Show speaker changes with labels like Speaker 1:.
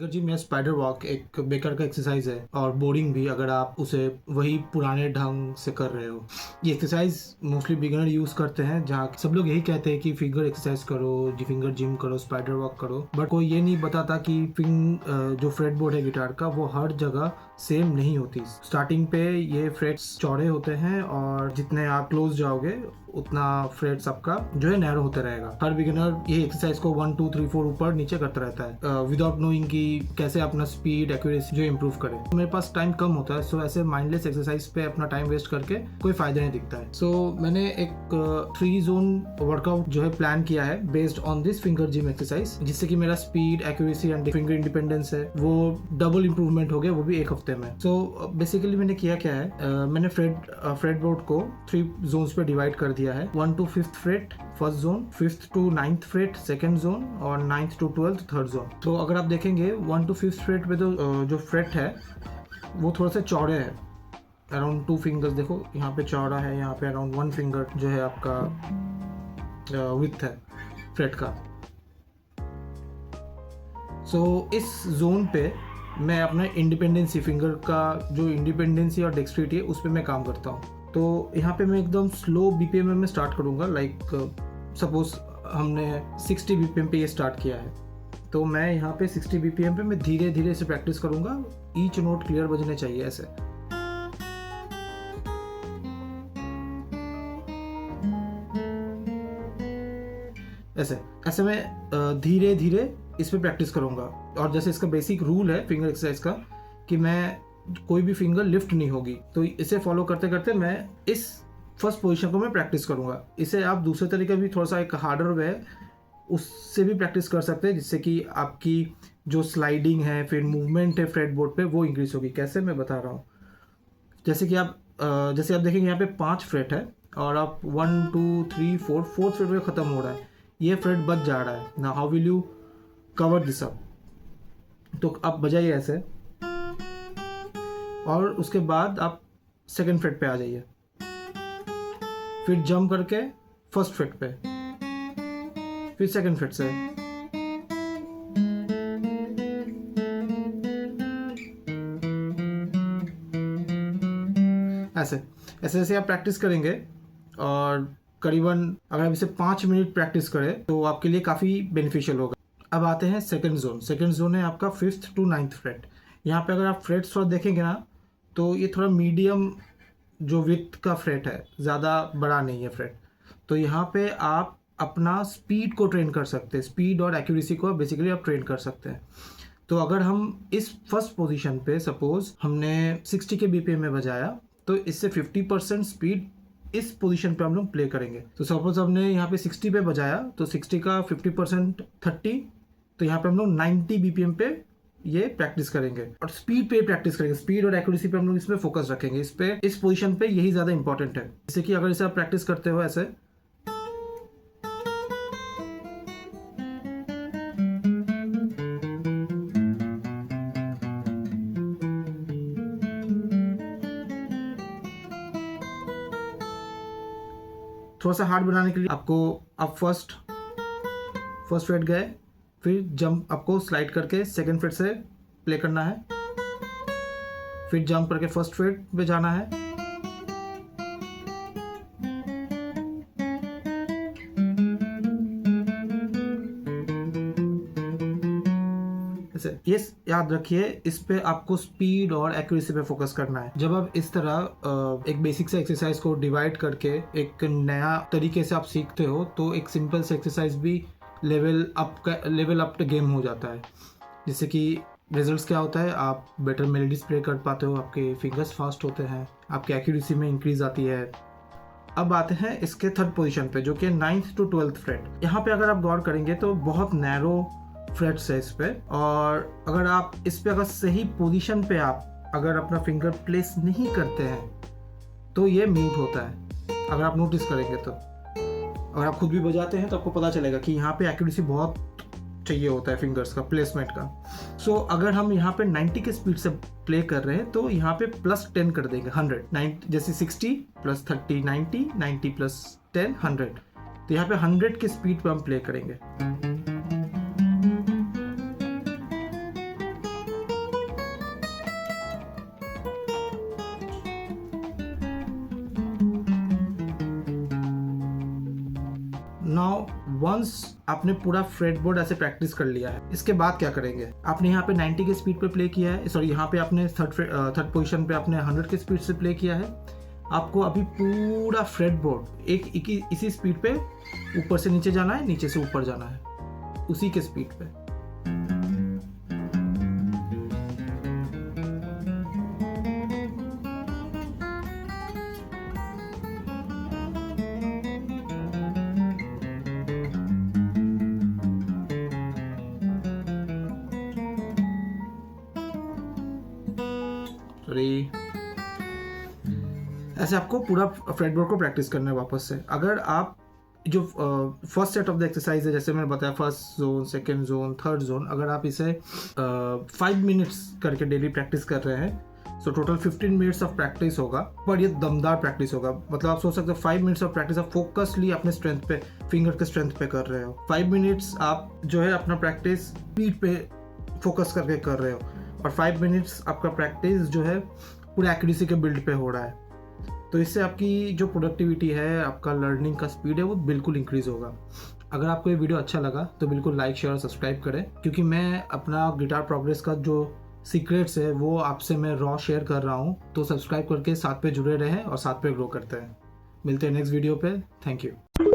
Speaker 1: Gym या spider walk एक बेकार का एक्सरसाइज है और बोरिंग भी अगर आप उसे वही पुराने ढंग से कर रहे हो। ये एक्सरसाइज मोस्टली बिगिनर यूज करते हैं, जहाँ सब लोग यही कहते हैं कि फिंगर एक्सरसाइज करो, फिंगर जिम करो, स्पाइडर वॉक करो, बट कोई ये नहीं बताता कि जो फ्रेटबोर्ड है गिटार का वो हर जगह सेम नहीं होती। स्टार्टिंग पे ये फ्रेट्स चौड़े होते हैं और जितने आप क्लोज जाओगे उतना फ्रेट्स आपका जो है नैरो होता रहेगा। हर बिगिनर ये एक्सरसाइज को 1 2 3 4 ऊपर नीचे करता रहता है विदाउट नोइंग कि कैसे अपना स्पीड एक्यूरेसी जो इम्प्रूव करे। मेरे पास टाइम कम होता है, सो ऐसे माइंडलेस एक्सरसाइज पे अपना टाइम वेस्ट करके कोई फायदा नहीं दिखता है। सो मैंने एक 3 जोन वर्कआउट जो है प्लान किया है based on this finger gym exercise, जिससे कि मेरा speed accuracy and finger independence है वो डबल इंप्रूवमेंट हो गया, वो भी एक हफ्ते में। सो बेसिकली मैंने किया क्या है, मैंने फ्रेटबोर्ड को 3 जोन्स पे डिवाइड कर दिया है। 1 to 5th freight first zone, 5th to 9th freight second zone और 9th to 12th third zone. तो अगर आप देखेंगे 1 to 5th फ्रेट पे तो जो फ्रेट है वो थोड़ा सा चौड़े है, अराउंड 2 फिंगर्स। देखो यहाँ पे चौड़ा है, यहाँ पे अराउंड 1 फिंगर जो है आपका विड्थ है फ्रेट का। सो इस जोन पे मैं अपना इंडिपेंडेंसी फिंगर का जो इंडिपेंडेंसी और डेक्सट्रिटी है उस पर मैं काम करता हूँ। तो यहाँ पे मैं एकदम स्लो बीपीएम में स्टार्ट करूँगा। लाइक सपोज हमने 60 बीपीएम पे ये स्टार्ट किया है, तो मैं यहाँ पे 60 बीपीएम पे मैं धीरे धीरे से प्रैक्टिस करूँगा। ईच नोट क्लियर बजने चाहिए ऐसे। ऐसे मैं धीरे धीरे इस पे प्रैक्टिस करूँगा। और जैसे इसका बेसिक रूल है फिंगर एक्सरसाइज का कि मैं कोई भी फिंगर लिफ्ट नहीं होगी, तो इसे फॉलो करते करते मैं इस फर्स्ट पोजीशन को मैं प्रैक्टिस करूंगा। इसे आप दूसरे तरीके भी थोड़ा सा एक हार्डर वे है उससे भी प्रैक्टिस कर सकते हैं, जिससे कि आपकी जो स्लाइडिंग है फिर मूवमेंट है फ्रेटबोर्ड पे वो इंक्रीज होगी। कैसे मैं बता रहा हूँ, जैसे आप देखेंगे यहाँ पे 5 फ्रेट है और आप 1 2 3 4 4th फ्रेट पे खत्म हो रहा है, ये फ्रेट बच जा रहा है ना। How will you cover this up? तो आप बजाइए ऐसे और उसके बाद आप सेकंड फ्रेट पे आ जाइए, फिर जंप करके फर्स्ट फ्रेट पे, फिर सेकंड फ्रेट से। ऐसे ऐसे आप प्रैक्टिस करेंगे और करीबन अगर आप इसे 5 मिनट प्रैक्टिस करें तो आपके लिए काफ़ी बेनिफिशियल होगा। अब आते हैं सेकंड जोन है आपका 5th to 9th फ्रेट। यहाँ पे अगर आप फ्रेट्स थोड़ा देखेंगे ना तो ये थोड़ा मीडियम जो विड्थ का फ्रेट है, ज़्यादा बड़ा नहीं है फ्रेट। तो यहाँ पे आप अपना स्पीड को ट्रेन कर सकते हैं, स्पीड और एक्यूरेसी को बेसिकली आप ट्रेन कर सकते हैं। तो अगर हम इस फर्स्ट पोजीशन पे सपोज हमने 60 के बीपीएम में बजाया, तो इससे 50% स्पीड इस पोजीशन पे हम लोग प्ले करेंगे। तो सपोज हमने यहाँ पे 60 पे बजाया तो 60 का 50% 30, तो यहाँ पे हम लोग 90 बीपीएम पे ये प्रैक्टिस करेंगे और स्पीड पे प्रैक्टिस करेंगे। स्पीड और एक्यूरेसी पे हम लोग इसमें फोकस रखेंगे, इस पोजीशन पे यही ज़्यादा इंपॉर्टेंट है। जैसे कि अगर इसे आप प्रैक्टिस करते हो ऐसे, थोड़ा सा हार्ड बनाने के लिए आप फर्स्ट फ्रेट गए, फिर जंप आपको स्लाइड करके सेकंड फ्रेट से प्ले करना है, फिर जंप करके फर्स्ट फ्रेट पे जाना है, ये याद रखिए। इस पे आपको स्पीड और एक्यूरेसी पे फोकस करना है। जब आप इस तरह एक बेसिक से एक्सरसाइज को डिवाइड करके एक नया तरीके से आप सीखते हो तो एक सिंपल से एक्सरसाइज भी लेवल अप गेम हो जाता है। जिससे कि रिजल्ट्स क्या होता है, आप बेटर मेलोडीज प्ले कर पाते हो, आपके फिंगर्स फास्ट होते हैं, आपकी एक्यूरेसी में इंक्रीज आती है। अब आते हैं इसके थर्ड पोजीशन पे जो कि 9th to 12th फ्रेट। यहाँ पे अगर आप गौर करेंगे तो बहुत नैरो फ्रेट्स है इस पे, और अगर आप इस पे अगर सही पोजीशन पे आप अगर अपना फिंगर प्लेस नहीं करते हैं तो ये म्यूट होता है। अगर आप नोटिस करेंगे तो अगर आप खुद भी बजाते हैं तो आपको पता चलेगा कि यहाँ पे एक्यूरेसी बहुत चाहिए होता है फिंगर्स का प्लेसमेंट का। सो अगर हम यहाँ पे 90 के स्पीड से प्ले कर रहे हैं तो यहाँ पे +10 कर देंगे 100, जैसे 60 + 30 90, 90 + 10 100। तो यहाँ पे 100 के स्पीड पे हम प्ले करेंगे। नाउ वंस आपने पूरा फ्रेटबोर्ड ऐसे प्रैक्टिस कर लिया है, इसके बाद क्या करेंगे? आपने यहाँ पे 90 के स्पीड पे प्ले किया है, सॉरी यहाँ पे आपने थर्ड पोजीशन पे आपने 100 के स्पीड से प्ले किया है। आपको अभी पूरा फ्रेटबोर्ड इसी स्पीड पे ऊपर से नीचे जाना है, नीचे से ऊपर जाना है, उसी के स्पीड पे। सॉरी, ऐसे आपको पूरा फ्रेटबोर्ड को प्रैक्टिस करना है वापस से। अगर आप जो first set of the exercise है, जैसे मैंने बताया first zone, second zone, third zone, अगर आप इसे 5 मिनट्स करके डेली प्रैक्टिस कर रहे हैं, so total 15 minutes of practice होगा, पर ये दमदार प्रैक्टिस होगा। मतलब आप सोच सकते हो 5 मिनट्स ऑफ प्रैक्टिस आप फोकसली अपने स्ट्रेंथ पे, फिंगर के स्ट्रेंथ पे कर रहे हो। 5 मिनट्स आप जो है अपना प्रैक्टिस स्पीड पे फोकस करके कर रहे हो, और 5 मिनट्स आपका प्रैक्टिस जो है पूरा एक्यूरेसी के बिल्ड पे हो रहा है। तो इससे आपकी जो प्रोडक्टिविटी है, आपका लर्निंग का स्पीड है, वो बिल्कुल इंक्रीज होगा। अगर आपको ये वीडियो अच्छा लगा तो बिल्कुल लाइक, शेयर और सब्सक्राइब करें, क्योंकि मैं अपना गिटार प्रोग्रेस का जो सीक्रेट्स है वो आपसे मैं रॉ शेयर कर रहा हूँ। तो सब्सक्राइब करके साथ पे जुड़े रहें और साथ पे ग्रो करते हैं। मिलते हैं नेक्स्ट वीडियो पे। Thank you.